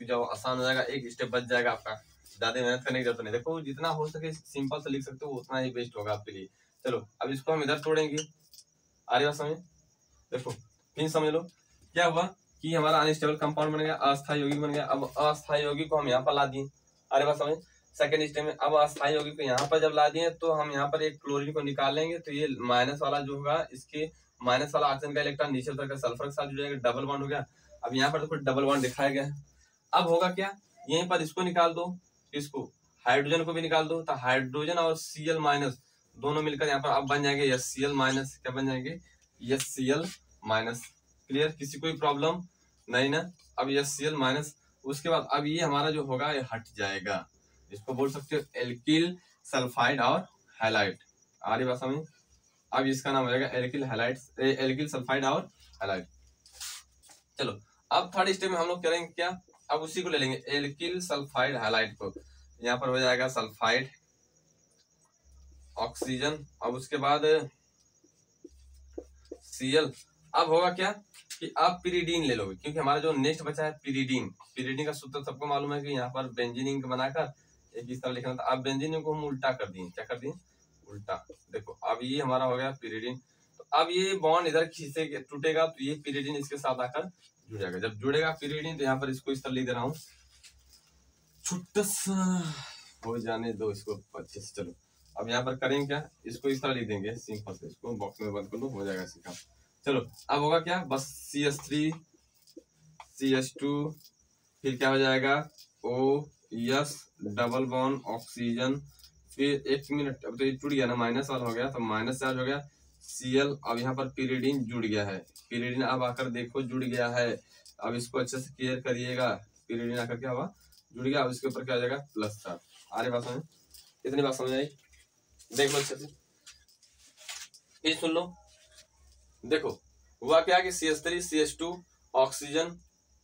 जाओ, आसान हो जाएगा, एक स्टेप बच जाएगा आपका, ज्यादा मेहनत करने की जरूरत नहीं। देखो जितना हो सके सिंपल से लिख सकते हो, उतना ही बेस्ट होगा आपके लिए। चलो अब इसको हम इधर तोड़ेंगे, आ रही बात समझ। देखो फिर समझ लो क्या हुआ कि हमारा अनस्टेबल कंपाउंड बन गया, अस्थायी यौगिक बन गया। अब अस्थायी यौगिक को हम यहाँ पर ला दिए, आ रही बात समझ। सेकेंड स्टेप में अब अस्थायी यौगिक को यहाँ पर जब ला दिए तो हम यहाँ पर एक क्लोरीन को निकालेंगे, तो ये माइनस वाला जो होगा, इसके माइनस वाला ऑक्सीजन का इलेक्ट्रॉन नीचे उतर कर सल्फर के साथ जुड़ जाएगा, डबल बॉन्ड हो गया। अब यहाँ पर देखो डबल बॉन्ड दिखाया गया है। अब होगा क्या, यहीं पर इसको निकाल दो, इसको हाइड्रोजन को भी निकाल दो, तो हाइड्रोजन और Cl माइनस दोनों मिलकर यहाँ पर अब बन जाएंगे HCl माइनस। क्या बन जाएंगे, HCl माइनस। क्लियर, किसी कोई प्रॉब्लम नहीं ना। अब HCl माइनस, उसके बाद अब ये हमारा जो होगा ये हट जाएगा, इसको बोल सकते हो एल्किल सल्फाइड और हैलाइड। आ रही बात समझ। अब इसका नाम हो जाएगा एल्किल हैलाइड, एल्किल सल्फाइड और हैलाइड। चलो अब थर्ड स्टेप में हम लोग करेंगे क्या, अब उसी को ले लेंगे एल्किल सल्फाइड हैलाइड को। यहाँ पर हो जाएगा सल्फाइड ऑक्सीजन, अब उसके बाद Cl। अब होगा क्या कि आप पिरीडीन ले लोगे, क्योंकि हमारा जो नेक्स्ट बचा है पिरीडीन। पिरीडीन का सूत्र सबको मालूम है कि यहाँ पर बेंजीन इंक बनाकर एक इस तरह लिखना था। अब बेंजीन को हम उल्टा कर दिए, क्या कर दिए, उल्टा। देखो अब ये हमारा हो गया पिरीडीन। तो अब ये बॉन्ड इधर खींचे टूटेगा तो ये पिरीडीन इसके साथ आकर जुड़ जाएगा। जब जुड़ेगा पिरीडीन तो यहाँ पर इसको इस तरह लिख दे रहा हूँ, छोटा सा हो जाने दो इसको अच्छे से। चलो अब यहाँ पर करेंगे क्या, इसको इस तरह लिख देंगे सिंपल से, इसको बॉक्स में बंद कर लो, हो जाएगा सीखा। चलो अब होगा क्या, बस CH3 CH2 फिर क्या हो जाएगा OS डबल बॉन्ड ऑक्सीजन, फिर 1 मिनट, अब तो ये टूट गया ना, माइनस वाला हो गया तो माइनस चार्ज हो गया Cl। अब यहाँ पर पिरीडीन जुड़ गया है, पिरीडीन अब आकर देखो जुड़ गया है। अब इसको अच्छे से क्लियर करिएगा, पिरीडीन आकर क्या हुआ, जुड़ गया। अब इसके ऊपर क्या हो जाएगा, प्लस चार्ज। आ रही बात समझ, इतनी बात समझ आई, देख लो अच्छे से, ये सुन लो। देखो हुआ क्या कि CH3 CH2 ऑक्सीजन,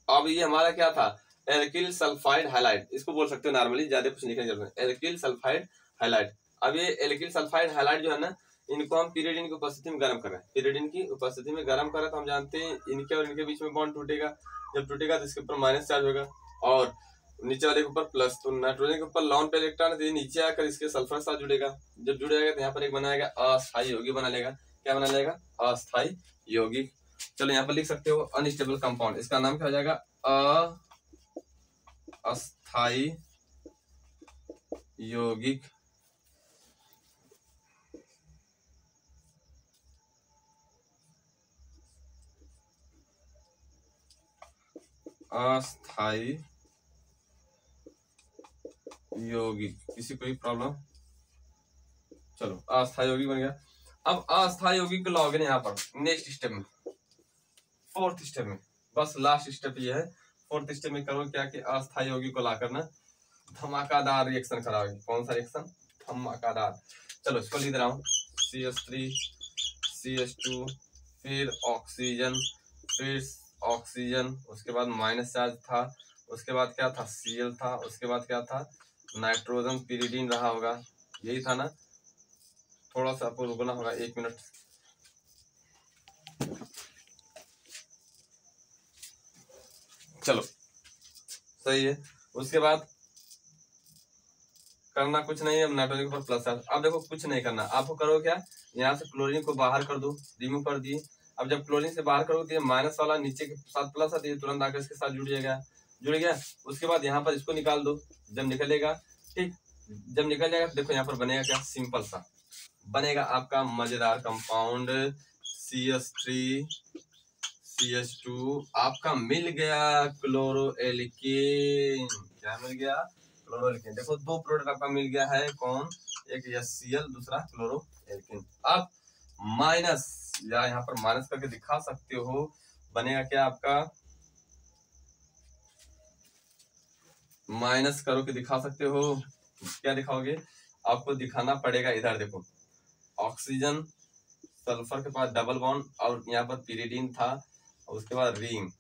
अब ये हमारा क्या था, एल्किल सल्फाइड हैलाइड, इसको बोल सकते हो नॉर्मली, ज्यादा कुछ लिखने की जरूरत नहीं, एल्किल सल्फाइड हैलाइड। अब ये एल्किल सल्फाइड हैलाइड जो है ना, इनको हम पिरीडीन की उपस्थिति में गर्म कर रहे हैं, पिरीडीन की उपस्थिति में गर्म कर रहे हैं, तो हम जानते हैं इनके और इनके बीच में बॉन्ड टूटेगा। जब टूटेगा तो इसके ऊपर माइनस चार्ज होगा और नीचे वाले के ऊपर प्लस। तो नाइट्रोजन के ऊपर लॉन पे इलेक्ट्रॉन है, तो ये नीचे आकर इसके सल्फर के साथ जुड़ेगा। जब जुड़ेगा तो यहाँ पर एक बनाएगा अस्थायी यौगिक बना लेगा। क्या बना लेगा, अस्थायी यौगिक। चलो यहाँ पर लिख सकते हो अनस्टेबल कंपाउंड, इसका नाम क्या हो जाएगा, अस्थायी यौगिक। अस्थायी यौगिक, किसी कोई प्रॉब्लम। चलो अस्थायी यौगिक बन गया। अब अस्थायी यौगिक को लाओगे यहाँ पर नेक्स्ट स्टेप में, फोर्थ स्टेप में, बस लास्ट स्टेप ये है। फोर्थ स्टेप में करो क्या कि अस्थायी यौगिक को लाकर ना धमाकादार रिएक्शन कराओगे। कौन सा रिएक्शन, धमाकादार। चलो इसको लिख दे रहा हूँ, CH3 CH2 फिर ऑक्सीजन, फिर ऑक्सीजन, उसके बाद माइनस चार्ज था, उसके बाद क्या था, Cl था, उसके बाद क्या था, नाइट्रोजन, पिरीडीन रहा होगा, यही था ना। थोड़ा सा आपको रुकना होगा 1 मिनट। चलो सही है। उसके बाद करना कुछ नहीं है, अब नाइट्रोजन के ऊपर प्लस चार्ज। अब देखो कुछ नहीं करना, आपको करो क्या, यहाँ से क्लोरीन को बाहर कर दो, रिमूव कर दिए। अब जब क्लोरीन से बाहर करोगे तो ये माइनस वाला नीचे के साथ प्लस है, तो ये तुरंत आकर इसके साथ जुड़ जाएगा, जुड़ गया। उसके बाद यहाँ पर इसको निकाल दो, जब निकलेगा, ठीक, जब निकल जाएगा तो देखो यहाँ पर बनेगा क्या, सिंपल सा बनेगा आपका मजेदार कंपाउंड CH3CH2 आपका मिल गया क्लोरोएल्कीन। क्या मिल गया, क्लोरोएल्कीन। देखो दो प्रोडक्ट आपका मिल गया है, कौन, एक HCl, दूसरा क्लोरोएल्कीन। अब माइनस, या यहाँ पर माइनस करके दिखा सकते हो, बनेगा क्या आपका, माइनस करो के दिखा सकते हो, क्या दिखाओगे, आपको दिखाना पड़ेगा, इधर देखो ऑक्सीजन सल्फर के पास डबल बॉन्ड और यहाँ पर पिरिडीन था, और उसके बाद रिंग,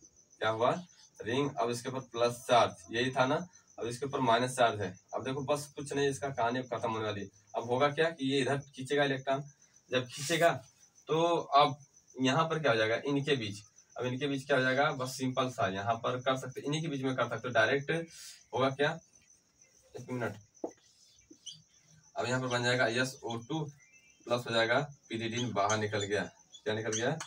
क्या हुआ, रिंग, अब इसके ऊपर प्लस चार्ज, यही था ना, अब इसके ऊपर माइनस चार्ज है। अब देखो बस कुछ नहीं, इसका कहानी खत्म होने वाली है। अब होगा क्या कि ये इधर खींचेगा इलेक्ट्रॉन, जब खींचेगा तो अब यहाँ पर क्या हो जाएगा, इनके बीच, अब इनके बीच क्या हो जाएगा, बस सिंपल सा यहाँ पर कर सकते, इन्हीं के बीच में कर सकते हो, डायरेक्ट होगा क्या, एक मिनट, अब यहाँ पर बन जाएगा SO2 प्लस हो जाएगा पिरिडीन, बाहर निकल गया, क्या निकल गया,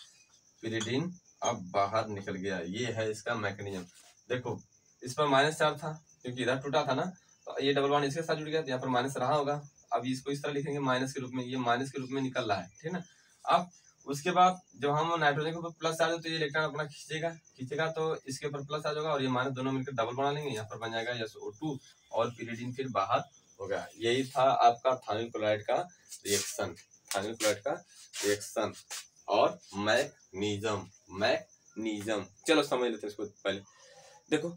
पिरिडीन अब बाहर निकल गया। ये है इसका मैकेनिज्म। देखो इस पर माइनस चार्ज था क्योंकि इधर टूटा था ना, तो ये डबल बॉन्ड इसके साथ जुड़ गया, तो यहाँ पर माइनस रहा होगा। अब इसको इस तरह लिखेंगे माइनस के रूप में, ये माइनस के रूप में निकल रहा है, ठीक ना। अब उसके बाद जब हम नाइट्रोजन के ऊपर प्लस चार्ज हो तो ये इलेक्ट्रॉन अपना खींचेगा तो इसके ऊपर प्लस चार्ज होगा और ये माइनस दोनों मिलकर डबल बना लेंगे, यहाँ पर बन जाएगा SO2 और पिरिडीन फिर बाहर होगा। यही था आपका थायमिल क्लोराइड का रिएक्शन, थायमिल क्लोराइड का रिएक्शन और मैग्नीशियम। चलो समझ लेते हैं इसको। पहले देखो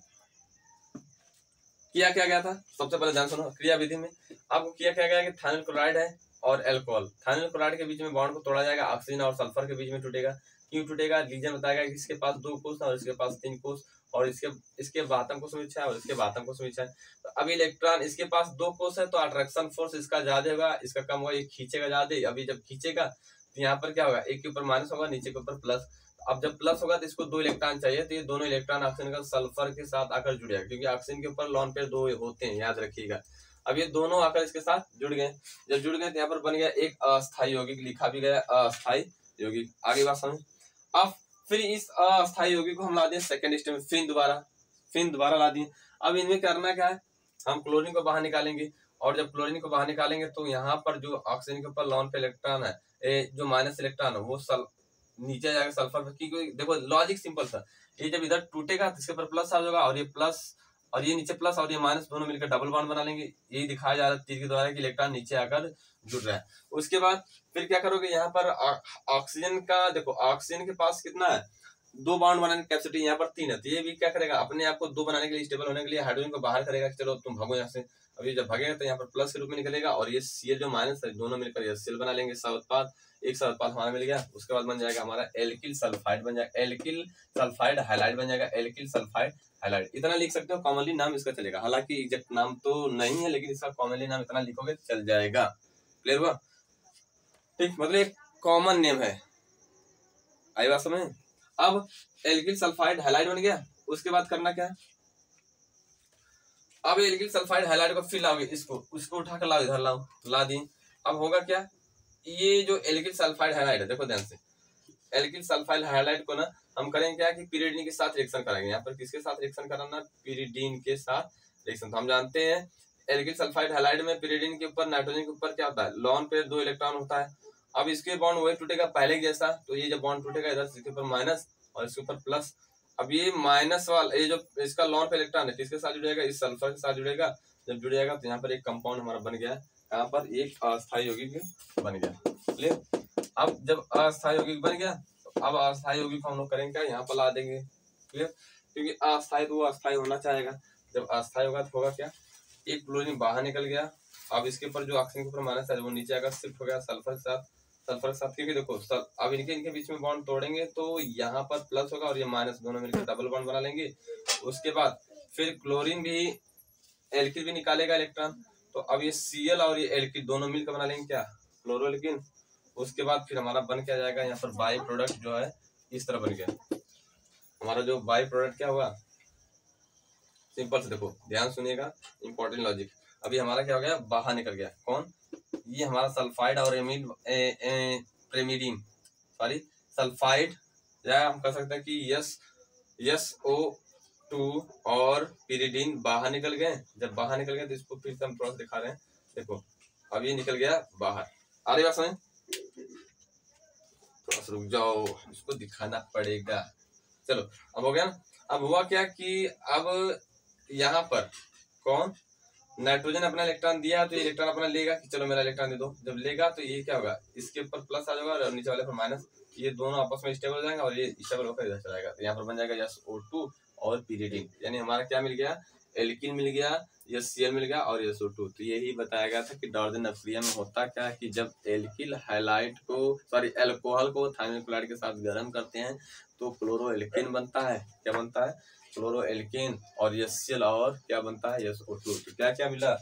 किया क्या गया था, सबसे पहले ध्यान सुनो, क्रिया विधि में आपको किया क्या गया कि थायमिल क्लोराइड है और अल्कोहल, थायमिल क्लोराइड के बीच में बॉन्ड को तोड़ा जाएगा, ऑक्सीजन और सल्फर के बीच में टूटेगा। क्यों टूटेगा, रीजन बताएगा कि इसके पास 2 कोष और इसके पास 3 कोष, और इसके बातम को समीक्षा है और इसके बातम को समीक्षा है। तो अब इलेक्ट्रॉन इसके पास 2 कोष है तो अट्रैक्शन फोर्स इसका ज्यादा होगा, इसका कम होगा, ये खींचेगा ज्यादा। अभी जब खींचेगा तो यहाँ पर क्या होगा, एक के ऊपर माइनस होगा, नीचे के ऊपर प्लस। अब जब प्लस होगा तो इसको 2 इलेक्ट्रॉन चाहिए, तो ये दोनों इलेक्ट्रॉन ऑक्सीजन का सल्फर के साथ आकर जुड़ेगा, क्योंकि ऑक्सीजन के ऊपर लॉन पेयर 2 होते हैं, याद रखिएगा। अब ये दोनों आकर इसके साथ जुड़ गए, जब जुड़ गए तो यहाँ पर बन गया एक अस्थायी यौगिक, लिखा भी गया अस्थायी यौगिक। आगे बात समझ। अब फिर इस अस्थायी यौगिक को हम ला दिए सेकंड स्टेप में, फिर दोबारा ला दिए। अब इनमें करना क्या है, हम क्लोरीन को बाहर निकालेंगे, और जब क्लोरीन को बाहर निकालेंगे तो यहाँ पर जो ऑक्सीजन के ऊपर लॉन पे इलेक्ट्रॉन है, जो माइनस इलेक्ट्रॉन है वो नीचे जाएगा सल्फर पे, क्योंकि देखो लॉजिक सिंपल सा, ये जब इधर टूटेगा तो इसके ऊपर प्लस चार्ज होगा, और ये प्लस और ये नीचे प्लस और ये माइनस दोनों मिलकर डबल बॉन्ड बना लेंगे। यही दिखाया जा रहा है तीर के द्वारा कि इलेक्ट्रॉन नीचे आकर जुड़ रहा है। उसके बाद फिर क्या करोगे, यहाँ पर ऑक्सीजन का देखो, ऑक्सीजन के पास कितना है, 2 बॉन्ड बनाने की कैपेसिटी, यहाँ पर 3 है, तो ये भी क्या करेगा, अपने आप को 2 बनाने के लिए, स्टेबल होने के लिए हाइड्रोजन को बाहर करेगा, चलो तुम भागो यहाँ से। अभी जब भागेगा तो यहाँ पर प्लस के रूप में निकलेगा, और ये Cl जो माइनस है दोनों मिलकर HCl बना लेंगे, सह एक सह हमारा मिल गया। उसके बाद बन जाएगा हमारा एल्किल सल्फाइड बन जाएगा, एल्किल सल्फाइड हाइलाइड बन जाएगा, एल्किल सल्फाइड हाइलाइड। इतना लिख सकते हो, कॉमनली नाम इसका चलेगा, हालांकि एग्जैक्ट नाम तो नहीं है, लेकिन इसका कॉमनली नाम इतना लिखोगे चल जाएगा। क्लियर हुआ, ठीक, मतलब एक कॉमन नेम है, आई बात समझ। अब एल्किल सल्फाइड हाइलाइड बन गया, उसके बाद करना क्या है, अब एल्किल सल्फाइड हाइलाइड को फिर लाओगे, उसको उठा कर लाओ, इधर लाओ, ला दी। अब होगा क्या, ये जो एल्किल सल्फाइड हाइलाइड है, देखो ध्यान से, एल्किल सल्फाइड हाइलाइड को ना हम करेंगे क्या कि पिरिडीन के साथ रिएक्शन कराएंगे। यहाँ पर किसके साथ रिएक्शन कराना, पिरिडीन के साथ रिएक्शन। तो हम जानते हैं एल्किल सल्फाइड हाइलाइड में पिरिडीन के ऊपर नाइट्रोजन के ऊपर क्या होता है, लॉन पेयर 2 इलेक्ट्रॉन होता है। अब इसके बॉन्ड वही टूटेगा पहले जैसा, तो ये जब बॉन्ड टूटेगा इधर इसके ऊपर माइनस और इसके ऊपर प्लस। अब ये माइनस वाला, ये जो इसका लॉन पे इलेक्ट्रॉन है किसके साथ जुड़ेगा, इस सल्फर के साथ जुड़ेगा। जब जुड़ेगा तो यहाँ पर एक कंपाउंड हमारा बन गया, यहाँ पर एक अस्थायी यौगिक बन गया। क्लियर। अब जब अस्थायी यौगिक बन गया, तो अब अस्थायी यौगिक को हम लोग करेंगे क्या, यहाँ पर ला देंगे। क्लियर, क्योंकि अस्थायी तो वो अस्थायी होना चाहेगा। जब अस्थायी होगा तो होगा क्या, एक क्लोरीन बाहर निकल गया, अब इसके ऊपर जो ऑक्सीजन के ऊपर माइनस है वो नीचे आकर शिफ्ट हो गया सल्फर के साथ, क्योंकि देखो अब इनके बीच में बॉन्ड तोड़ेंगे तो यहाँ पर प्लस होगा और ये माइनस, दोनों मिलकर डबल बॉन्ड बना लेंगे। उसके बाद फिर क्लोरीन भी एल्किल भी निकालेगा इलेक्ट्रॉन, तो अब ये Cl और ये एल्किल दोनों मिलकर बना लेंगे क्या, क्लोरोएल्कीन। उसके बाद फिर हमारा बन क्या जाएगा, यहाँ पर बाई प्रोडक्ट जो है इस तरह बन गया। हमारा जो बाई प्रोडक्ट क्या हुआ, सिंपल से देखो, ध्यान सुनिएगा, इंपॉर्टेंट लॉजिक। अभी हमारा क्या हो गया, बाहर निकल गया। कौन, ये हमारा सल्फाइड और एमीन प्रेमिडीन, सॉरी सल्फाइड, या हम कह सकते हैं कि SO2 और पिरिडीन बाहर निकल गए। जब बाहर निकल गए तो इसको फिर से हम प्रोसेस दिखा रहे हैं। देखो अब ये निकल गया बाहर, आ रही बात समझ? तो रुक जाओ, इसको दिखाना पड़ेगा। चलो अब हो गया ना। अब हुआ क्या कि अब यहाँ पर कौन, नाइट्रोजन अपना इलेक्ट्रॉन दिया तो ये इलेक्ट्रॉन अपना लेगा कि चलो मेरा इलेक्ट्रॉन दे दो। जब लेगा तो ये क्या होगा, इसके ऊपर प्लस आ जाएगा और नीचे वाले पर माइनस, ये दोनों आपस में स्टेबल हो जाएंगे और ये स्टेबल होकर इधर चला जाएगा। तो यहाँ पर बन जाएगा SO2 और पिरिडीन, यानी हमारा क्या मिल गया, एल्किन मिल गया, Cl मिल गया और SO2। तो यही बताया गया था कि डायज़ोनेक्सिया में होता क्या है कि जब एल्किल हैलाइड को, सॉरी अल्कोहल को थायमिल क्लोराइड के साथ गर्म करते हैं तो क्लोरोएल्किन बनता है। क्या बनता है, क्लोरोएल्किन, और Cl और क्या बनता है, SO2। तो क्या क्या मिला,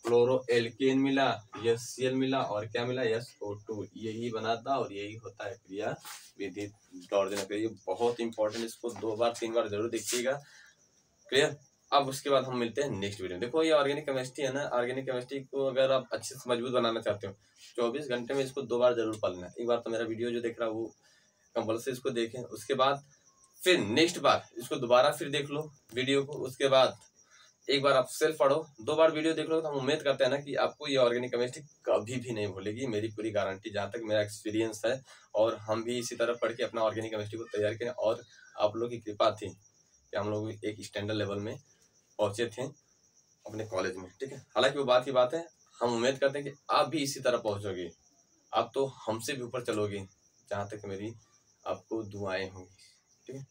क्लोरोएल्किन मिला, Cl मिला और क्या मिला, SO2। यही बना था और यही होता है क्रिया विधि डायज़ोनेक्सिया। ये बहुत इंपॉर्टेंट, इसको 2 बार 3 बार जरूर देखिएगा। क्लियर। अब उसके बाद हम मिलते हैं नेक्स्ट वीडियो में। देखो ये ऑर्गेनिक केमिस्ट्री है ना, ऑर्गेनिक केमिस्ट्री को अगर आप अच्छे से मजबूत बनाना चाहते हो 24 घंटे में इसको 2 बार जरूर पढ़ना है। एक बार तो मेरा वीडियो जो देख रहा है वो कंपल्सरी इसको देखें, उसके बाद फिर नेक्स्ट बार इसको दोबारा फिर देख लो वीडियो को, उसके बाद एक बार आप सेल्फ पढ़ो, 2 बार वीडियो देख लो। तो हम उम्मीद करते हैं ना कि आपको ये ऑर्गेनिक केमिस्ट्री कभी भी नहीं भूलेगी, मेरी पूरी गारंटी, जहाँ तक मेरा एक्सपीरियंस है। और हम भी इसी तरह पढ़ के अपना ऑर्गेनिक केमिस्ट्री को तैयार करें और आप लोगों की कृपा थी कि हम लोग एक स्टैंडर्ड लेवल में पहुंचे थे अपने कॉलेज में। ठीक है, हालांकि वो बात की बात है, हम उम्मीद करते हैं कि आप भी इसी तरह पहुंचोगे, आप तो हमसे भी ऊपर चलोगे, जहाँ तक मेरी आपको दुआएं होंगी। ठीक है।